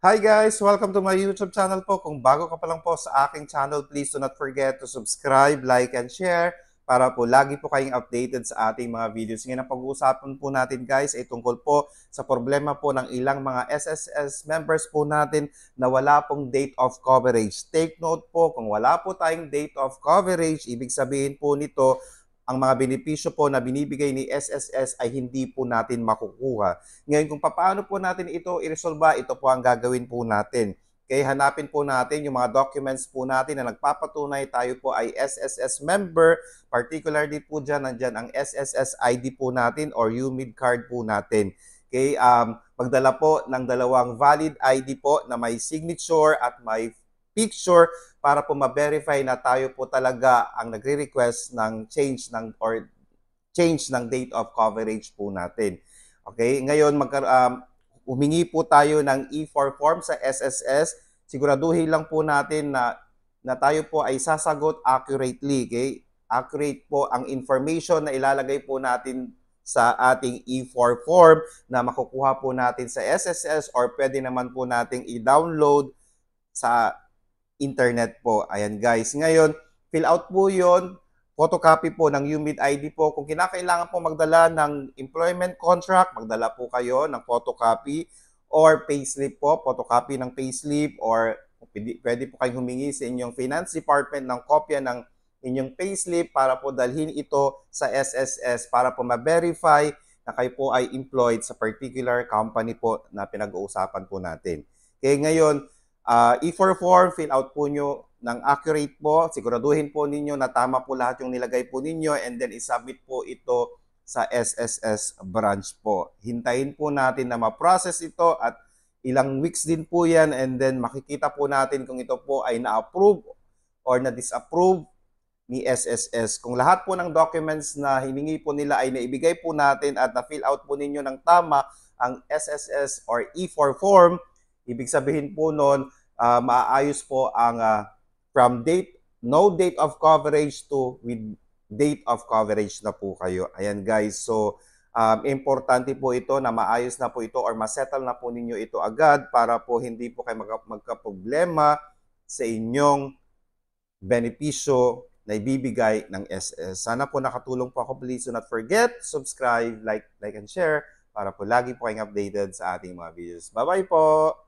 Hi guys! Welcome to my YouTube channel po. Kung bago ka pa lang po sa aking channel, please do not forget to subscribe, like, and share para po lagi po kayong updated sa ating mga videos. Ngayon ang pag-uusapan po natin guys ay tungkol po sa problema po ng ilang mga SSS members po natin na wala pong date of coverage. Take note po, kung wala po tayong date of coverage, ibig sabihin po nito, ang mga benepisyo po na binibigay ni SSS ay hindi po natin makukuha. Ngayon, kung paano po natin ito i-resolve, ito po ang gagawin po natin. Kaya hanapin po natin yung mga documents po natin na nagpapatunay tayo po ay SSS member. Particularly po dyan, nandyan ang SSS ID po natin or UMID card po natin. Okay, magdala po ng dalawang valid ID po na may signature at may picture para po ma-verify na tayo po talaga ang nagre-request ng change ng date of coverage po natin. Okay, ngayon humingi po tayo ng E4 form sa SSS. Siguraduhin lang po natin na tayo po ay sasagot accurately. Okay? Accurate po ang information na ilalagay po natin sa ating E4 form na makukuha po natin sa SSS or pwede naman po nating i-download sa internet po. Ayan guys. Ngayon, fill out po yon, photocopy po ng UMID ID po. Kung kinakailangan po magdala ng employment contract, magdala po kayo ng photocopy or payslip po, photocopy ng payslip or pwede po kayong humingi sa inyong finance department ng kopya ng inyong payslip para po dalhin ito sa SSS para po ma-verify na kayo po ay employed sa particular company po na pinag-uusapan po natin. Okay, ngayon, E4 form, fill out po nyo ng accurate po. Siguraduhin po ninyo na tama po lahat yung nilagay po ninyo and then isubmit po ito sa SSS branch po. Hintayin po natin na ma-process ito at ilang weeks din po yan and then makikita po natin kung ito po ay na-approve or na-disapprove ni SSS. Kung lahat po ng documents na hiningi po nila ay naibigay po natin at na-fill out po ninyo ng tama ang SSS or E4 form, ibig sabihin po nun, maayos po ang from no date of coverage to with date of coverage na po kayo. Ayan guys, so importante po ito na maayos na po ito or masettle na po ninyo ito agad para po hindi po kayo magkaproblema sa inyong benepisyo na ibibigay ng SS. Sana po nakatulong po ako. Please do not forget, subscribe, like and share para po lagi po kayong updated sa ating mga videos. Bye-bye po!